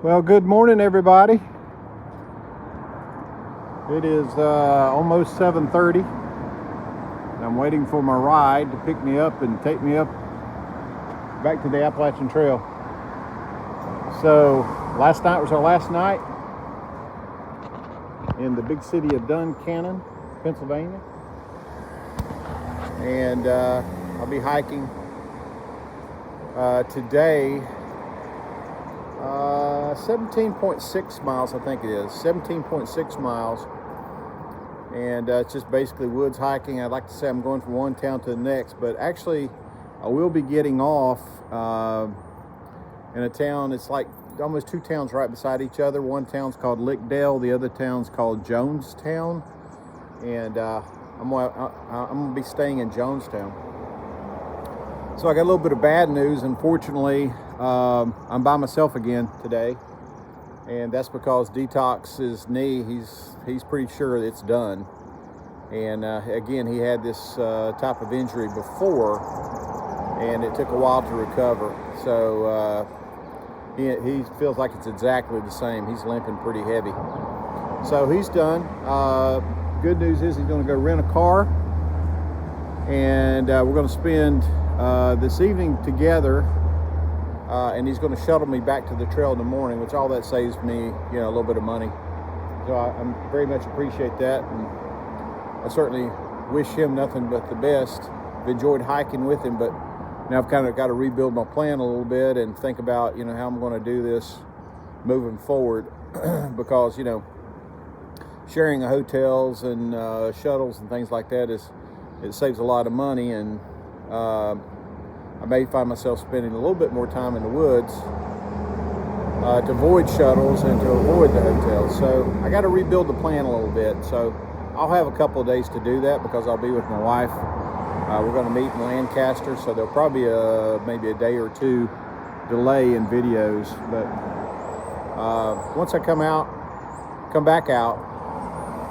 Well, good morning, everybody. It is almost 7:30, and I'm waiting for my ride to pick me up and take me up back to the Appalachian Trail. So last night was our last night in the big city of Duncannon, Pennsylvania, and I'll be hiking today. 17.6 miles, I think it is. 17.6 miles. And it's just basically woods hiking. I'd like to say I'm going from one town to the next, but actually I will be getting off in a town. It's like almost two towns right beside each other. One town's called Lickdale, the other town's called Jonestown. And I'm going to be staying in Jonestown. So I got a little bit of bad news. Unfortunately, I'm by myself again today, and that's because Detox's knee, he's pretty sure it's done. And again, he had this type of injury before, and it took a while to recover. So he feels like it's exactly the same. He's limping pretty heavy. So he's done. Good news is he's going to go rent a car, and we're going to spend this evening together, and he's going to shuttle me back to the trail in the morning, which all that saves me, a little bit of money. So I very much appreciate that, and I certainly wish him nothing but the best. I've enjoyed hiking with him, but now I've kind of got to rebuild my plan a little bit and think about, how I'm going to do this moving forward, because, sharing hotels and shuttles and things like that it saves a lot of money, and I may find myself spending a little bit more time in the woods to avoid shuttles and to avoid the hotels. So I got to rebuild the plan a little bit. So I'll have a couple of days to do that because I'll be with my wife. We're going to meet in Lancaster, so there'll probably be maybe a day or two delay in videos. But once I come back out,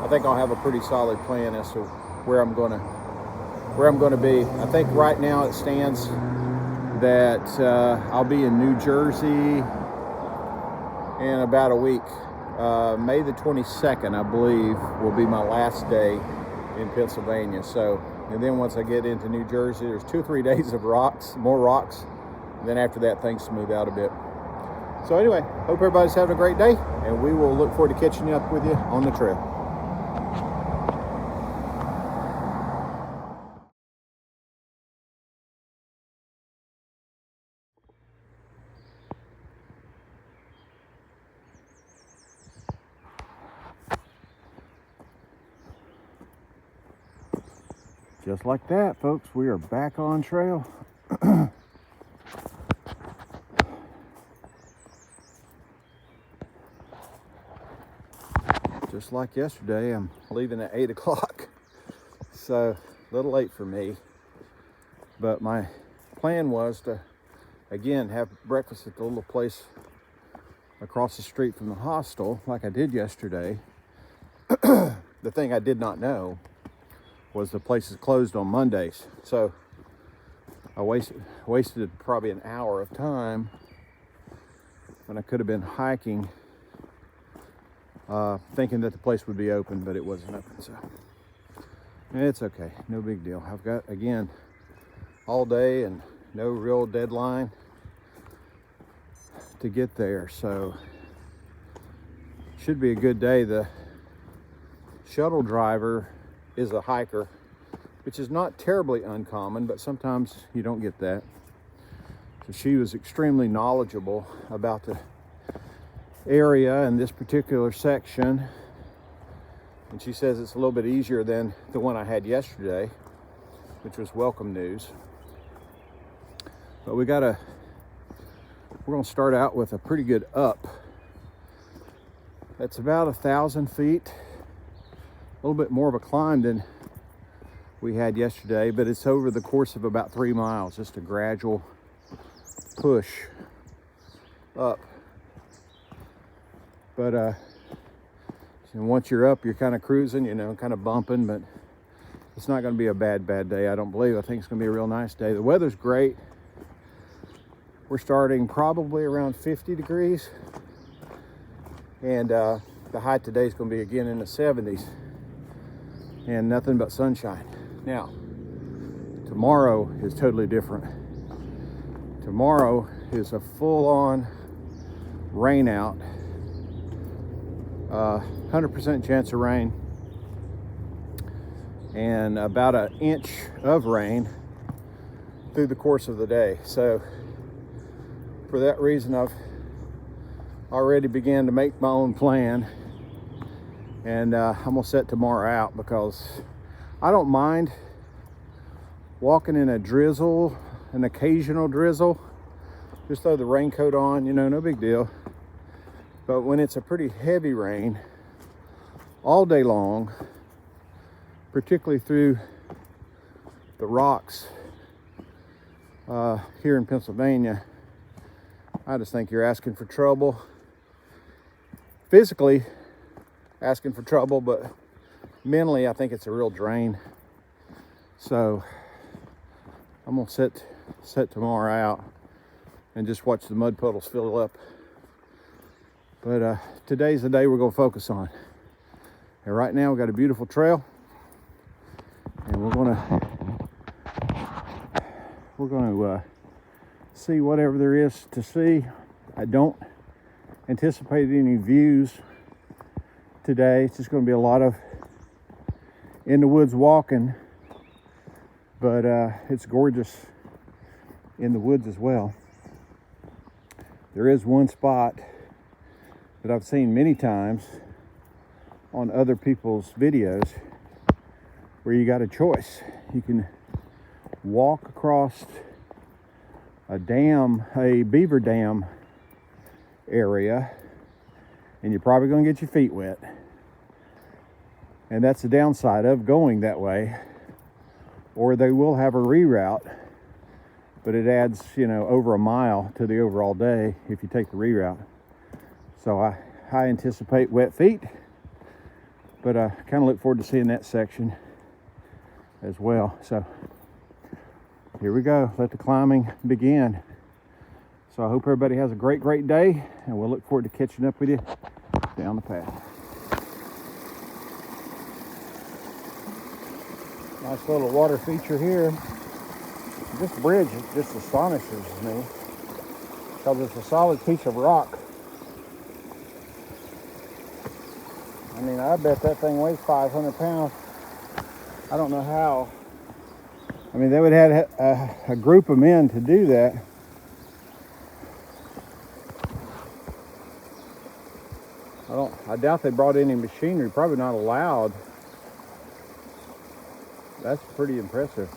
I think I'll have a pretty solid plan as to where I'm going to be. I think right now it stands that I'll be in New Jersey in about a week. May the 22nd, I believe, will be my last day in Pennsylvania. So, and then once I get into New Jersey, there's 2 or 3 days of more rocks. And then after that, things smooth out a bit. So anyway, hope everybody's having a great day, and we will look forward to catching up with you on the trail. Just like that, folks, we are back on trail. Just like yesterday, I'm leaving at 8 o'clock. So a little late for me. But my plan was to, again, have breakfast at the little place across the street from the hostel like I did yesterday. The thing I did not know was the place is closed on Mondays. So I wasted probably an hour of time when I could have been hiking, thinking that the place would be open, but it wasn't open. So it's okay, no big deal. I've got, again, all day and no real deadline to get there, so should be a good day. The shuttle driver is a hiker, which is not terribly uncommon, but sometimes you don't get that. So she was extremely knowledgeable about the area in this particular section, and she says it's a little bit easier than the one I had yesterday, which was welcome news. But we're going to start out with a pretty good up. That's about 1,000 feet. A little bit more of a climb than we had yesterday, but it's over the course of about 3 miles, just a gradual push up. But and once you're up, you're kind of cruising, kind of bumping, but it's not going to be a bad day, I don't believe. I think it's going to be a real nice day. The weather's great. We're starting probably around 50 degrees And the high today is going to be again in the 70s, and nothing but sunshine. Now, tomorrow is totally different. Tomorrow is a full-on rain out, 100% chance of rain, and about an inch of rain through the course of the day. So for that reason, I've already began to make my own plan, and I'm gonna set tomorrow out because I don't mind walking in a drizzle, an occasional drizzle. Just throw the raincoat on, you know, no big deal. But when it's a pretty heavy rain all day long, particularly through the rocks here in Pennsylvania, I just think you're asking for trouble. Physically asking for trouble, but mentally I think it's a real drain. So I'm gonna set tomorrow out and just watch the mud puddles fill up. But today's the day we're gonna focus on. And right now we got a beautiful trail, and we're gonna see whatever there is to see. I don't anticipate any views today. It's just going to be a lot of in the woods walking, but it's gorgeous in the woods as well. There is one spot that I've seen many times on other people's videos where you got a choice. You can walk across a beaver dam area, and you're probably going to get your feet wet. And that's the downside of going that way. Or they will have a reroute, but it adds, you know, over a mile to the overall day if you take the reroute. So I anticipate wet feet, but I kind of look forward to seeing that section as well. So here we go. Let the climbing begin. So I hope everybody has a great day, and we'll look forward to catching up with you down the path. Nice little water feature here. This bridge just astonishes me because it's a solid piece of rock. I mean, I bet that thing weighs 500 pounds. I don't know how. I mean, they would have a group of men to do that. I doubt they brought any machinery, probably not allowed. That's pretty impressive.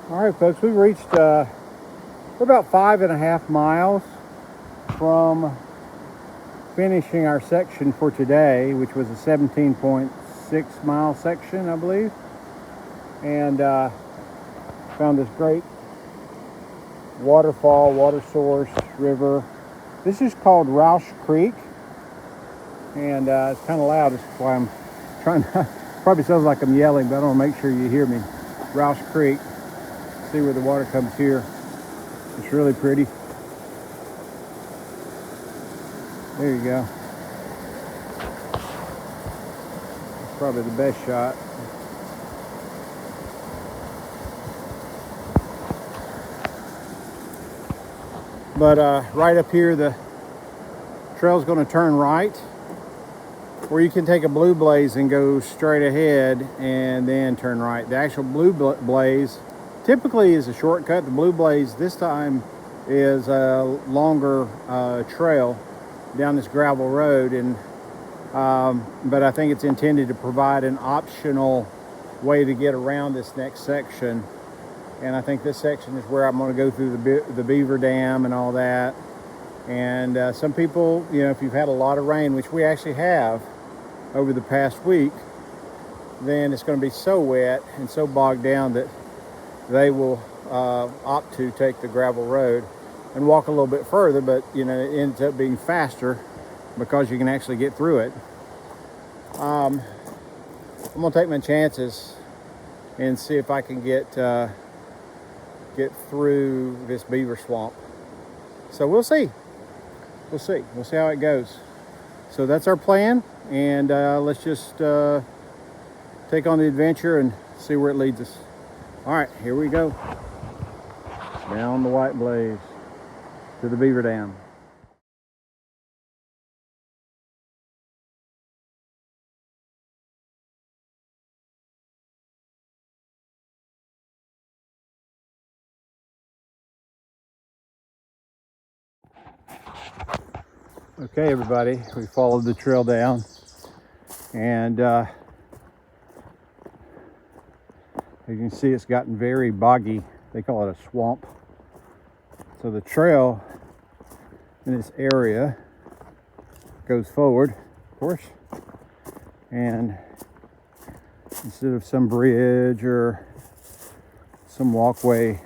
All right, folks, we reached, we're about 5.5 miles from finishing our section for today, which was a 17.6 mile section, I believe. And found this great waterfall, water source, river. This is called Roush Creek. And it's kind of loud, that's why I'm trying to, probably sounds like I'm yelling, but I want to make sure you hear me. Roush Creek. See where the water comes here. It's really pretty. There you go. It's probably the best shot. But right up here, the trail's going to turn right, or you can take a blue blaze and go straight ahead and then turn right. The actual blue blaze typically is a shortcut. The blue blaze this time is a longer trail down this gravel road, and but I think it's intended to provide an optional way to get around this next section. And I think this section is where I'm going to go through the beaver dam and all that. And some people, you know, if you've had a lot of rain, which we actually have over the past week, then it's going to be so wet and so bogged down that they will opt to take the gravel road and walk a little bit further, but you know, it ends up being faster because you can actually get through it. I'm going to take my chances and see if I can get through this beaver swamp. So we'll see. We'll see how it goes. So that's our plan, and let's just take on the adventure and see where it leads us. All right, here we go. Down the White Blaze to the beaver dam. Okay, everybody, we followed the trail down, and as you can see, it's gotten very boggy. They call it a swamp. So the trail in this area goes forward, of course, and instead of some bridge or some walkway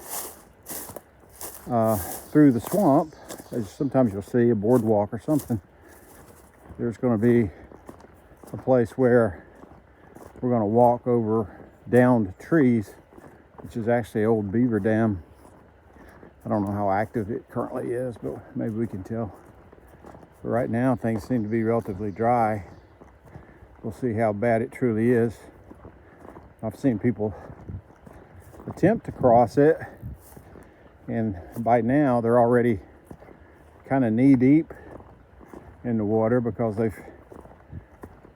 through the swamp, as sometimes you'll see a boardwalk or something, there's going to be a place where we're going to walk over downed trees, which is actually an old beaver dam. I don't know how active it currently is, but maybe we can tell. But right now things seem to be relatively dry. We'll see how bad it truly is. I've seen people attempt to cross it, and by now they're already kind of knee deep in the water because there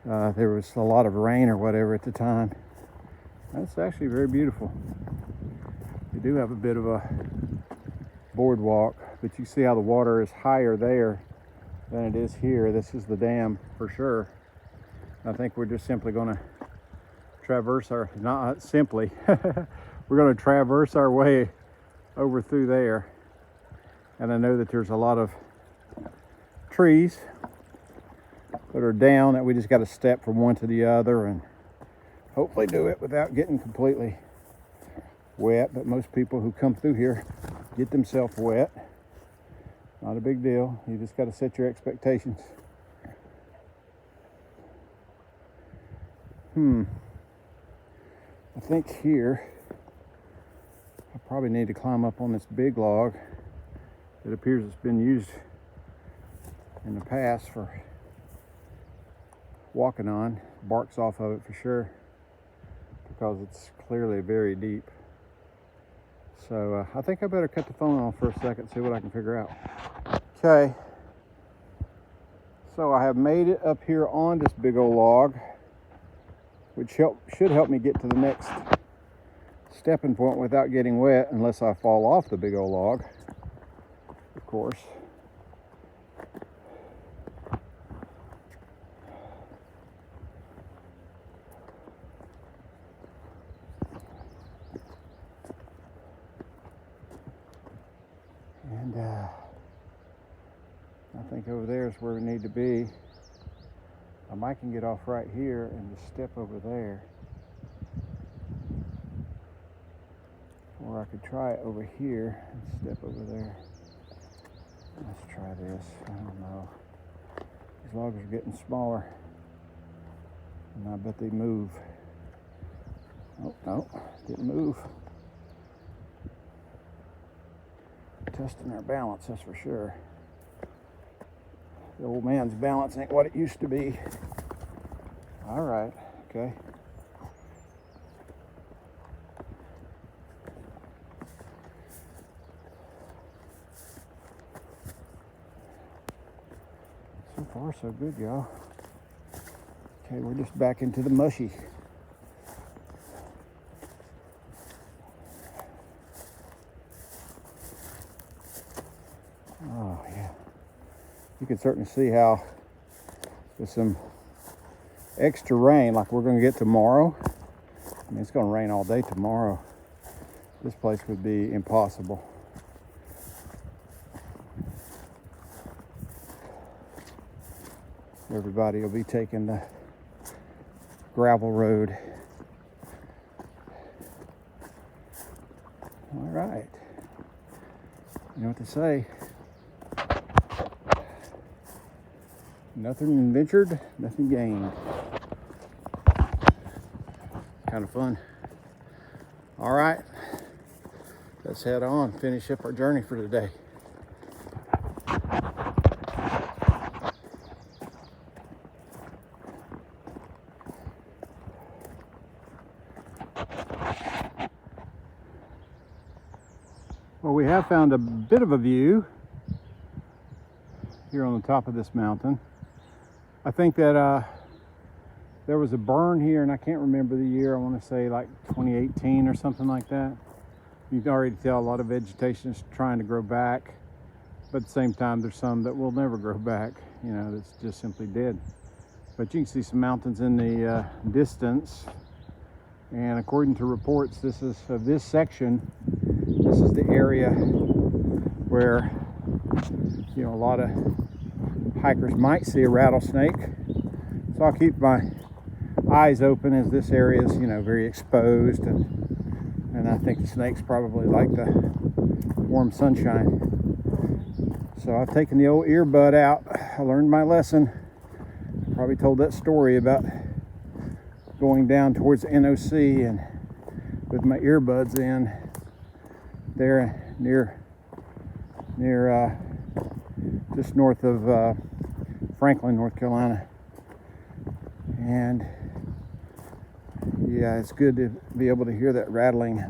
was a lot of rain or whatever at the time. That's actually very beautiful. We do have a bit of a boardwalk, but you see how the water is higher there than it is here. This is the dam for sure. I think we're just simply going to traverse our, not simply, we're going to traverse our way over through there. And I know that there's a lot of trees that are down that we just got to step from one to the other and hopefully do it without getting completely wet. But most people who come through here get themselves wet. Not a big deal. You just got to set your expectations. I think here I probably need to climb up on this big log. It appears it's been used in the past for walking on. Bark's off of it for sure because it's clearly very deep. So I think I better cut the phone off for a second, see what I can figure out. Okay, so I have made it up here on this big old log, which should help me get to the next stepping point without getting wet, unless I fall off the big old log, of course. And I think over there is where we need to be. I might can get off right here and just step over there. Or I could try it over here and step over there. Let's try this. I don't know. These logs are getting smaller. And I bet they move. Oh, no, didn't move. Testing our balance, that's for sure. The old man's balance ain't what it used to be. All right, okay. So far, so good, y'all. Okay, we're just back into the mushy. Oh, yeah. You can certainly see how with some extra rain like we're going to get tomorrow. I mean, it's going to rain all day tomorrow. This place would be impossible. Everybody will be taking the gravel road. All right. You know what to say. Nothing ventured, nothing gained. Kind of fun. All right. Let's head on, finish up our journey for today. Well, we have found a bit of a view here on the top of this mountain. I think that there was a burn here, and I can't remember the year. I want to say like 2018 or something like that. You can already tell a lot of vegetation is trying to grow back, but at the same time, there's some that will never grow back, you know, that's just simply dead. But you can see some mountains in the distance, and according to reports, this is this section. This is the area where, you know, a lot of hikers might see a rattlesnake. So I'll keep my eyes open as this area is, you know, very exposed, and I think the snakes probably like the warm sunshine. So I've taken the old earbud out. I learned my lesson. I probably told that story about going down towards NOC and with my earbuds in there near just north of Franklin, North Carolina. And yeah, it's good to be able to hear that rattling.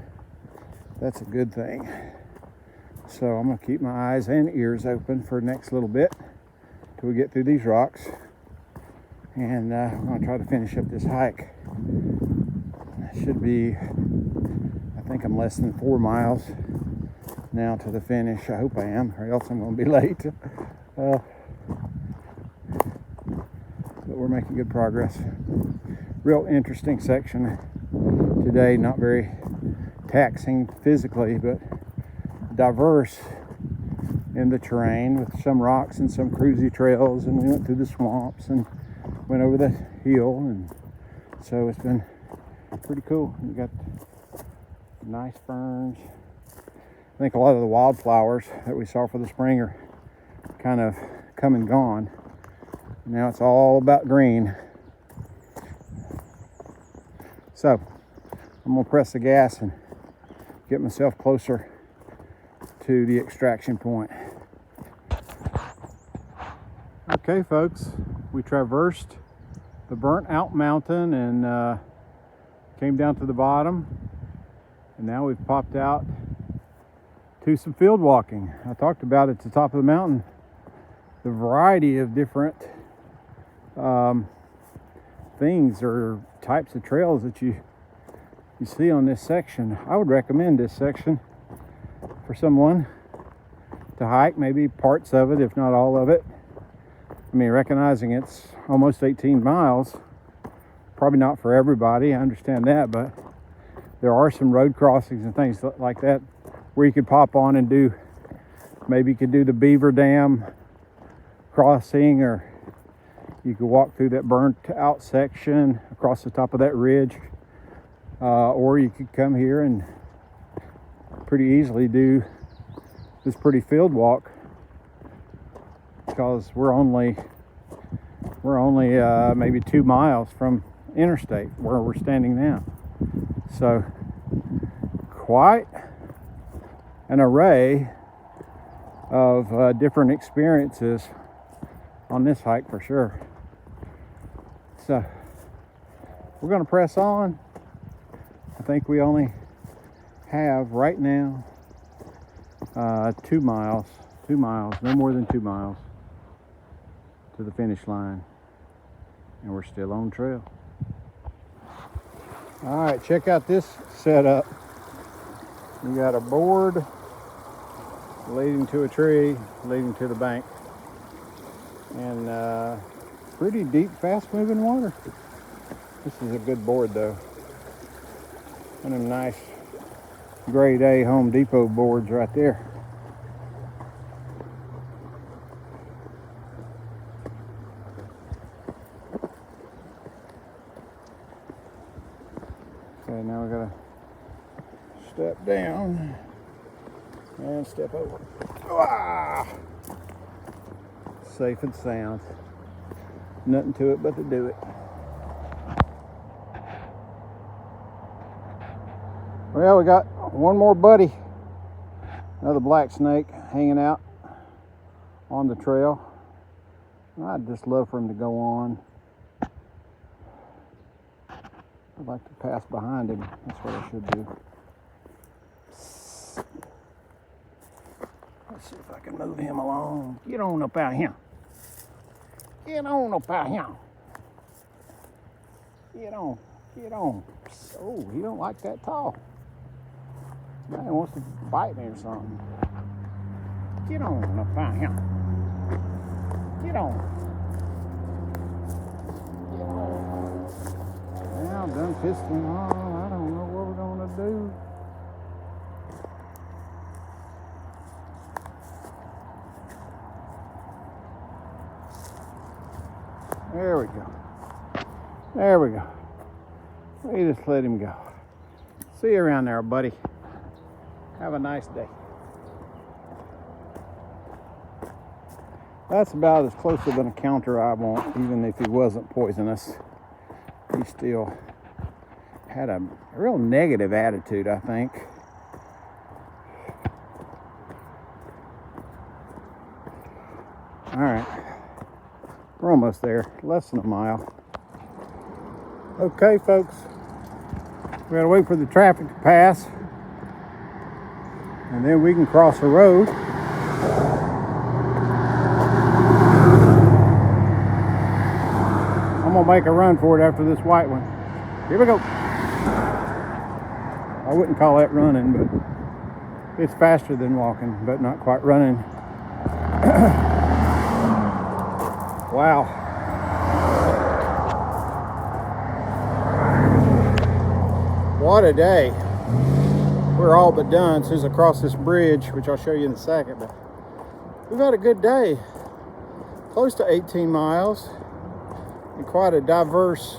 That's a good thing. So I'm going to keep my eyes and ears open for the next little bit till we get through these rocks. And I'm going to try to finish up this hike. It should be, I think I'm less than 4 miles now to the finish. I hope I am, or else I'm going to be late. But we're making good progress. Real interesting section today. Not very taxing physically, but diverse in the terrain with some rocks and some cruisy trails. And we went through the swamps and went over the hill, and so it's been pretty cool. We got nice ferns. I think a lot of the wildflowers that we saw for the spring are kind of come and gone. Now it's all about green. So I'm gonna press the gas and get myself closer to the extraction point. Okay, folks, we traversed the burnt out mountain and came down to the bottom, and now we've popped out to some field walking. I talked about at the top of the mountain the variety of different things or types of trails that you see on this section. I would recommend this section for someone to hike, maybe parts of it, if not all of it. I mean, recognizing it's almost 18 miles, probably not for everybody, I understand that, but there are some road crossings and things like that where you could pop on and do, maybe you could do the Beaver Dam crossing, or you could walk through that burnt out section across the top of that ridge, or you could come here and pretty easily do this pretty field walk, because we're only maybe 2 miles from interstate where we're standing now. So quite an array of different experiences on this hike for sure. So we're going to press on. I think we only have right now 2 miles, no more than 2 miles. to the finish line, and we're still on trail. All right, check out this setup. We got a board leading to a tree, leading to the bank, and pretty deep, fast-moving water. This is a good board, though. One of them nice grade A Home Depot boards right there. Okay, now we gotta step down and step over. Ah! Safe and sound. Nothing to it but to do it. Well, we got one more buddy, another black snake hanging out on the trail. I'd just love for him to go on. I'd like to pass behind him. That's what I should do. Let's see if I can move him along. Get on up out here. Get on up out here. Get on. Get on. Oh, he don't like that tall. Now he wants to bite me or something. Get on up out here. Get on. Get on. Now I'm done pissed him off. I don't know what we're gonna do. There we go. There we go. We just let him go. See you around there, buddy. Have a nice day. That's about as close to an encounter I want, even if he wasn't poisonous. He still had a real negative attitude, I think. All right. We're almost there, less than a mile. Okay, folks, we gotta wait for the traffic to pass, and then we can cross the road. I'm gonna make a run for it after this white one. Here we go. I wouldn't call that running, but it's faster than walking, but not quite running. Wow. What a day. We're all but done since I cross this bridge, which I'll show you in a second, but we've had a good day. Close to 18 miles and quite a diverse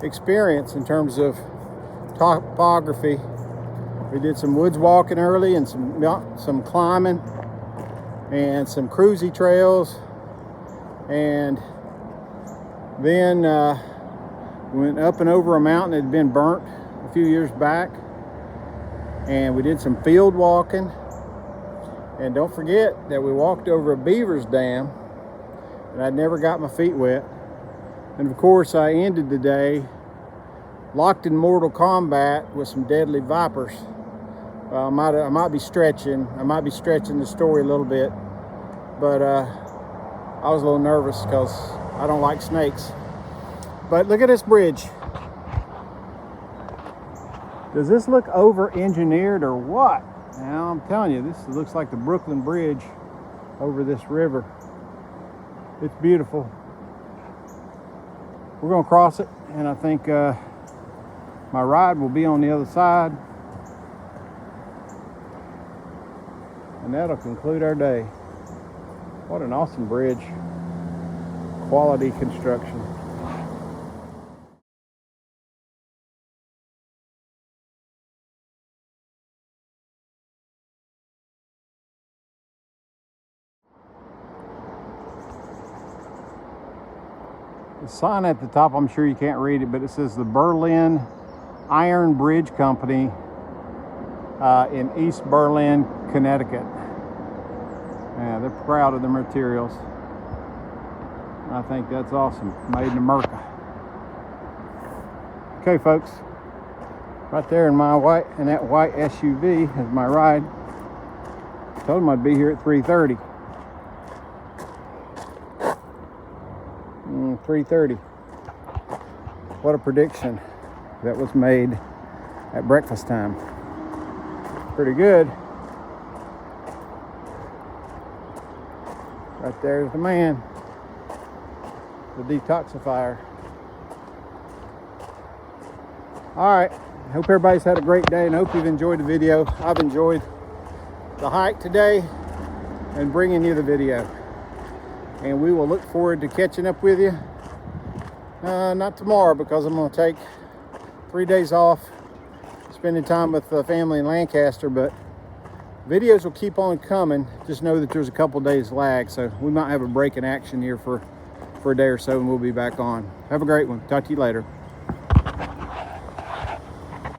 experience in terms of topography. We did some woods walking early and some climbing and some cruisy trails. And then went up and over a mountain that had been burnt a few years back, and we did some field walking. And don't forget that we walked over a beaver's dam, and I never got my feet wet. And of course I ended the day locked in mortal combat with some deadly vipers. I might be stretching the story a little bit, but I was a little nervous because I don't like snakes. But look at this bridge. Does this look over-engineered or what? Now, I'm telling you, this looks like the Brooklyn Bridge over this river. It's beautiful. We're gonna cross it, and I think my ride will be on the other side. And that'll conclude our day. What an awesome bridge. Quality construction. The sign at the top, I'm sure you can't read it, but it says the Berlin Iron Bridge Company in East Berlin, Connecticut. Yeah, they're proud of the materials. I think that's awesome. Made in America. Okay, folks. Right there in that white SUV is my ride. Told them I'd be here at 3:30. at 3:30. What a prediction that was made at breakfast time. Pretty good. Right there's the man, the detoxifier. All right, hope everybody's had a great day and hope you've enjoyed the video. I've enjoyed the hike today and bringing you the video. And we will look forward to catching up with you. Not tomorrow, because I'm going to take 3 days off, spending time with the family in Lancaster, but videos will keep on coming. Just know that there's a couple days lag, so we might have a break in action here for a day or so, and we'll be back on. Have a great one. Talk to you later.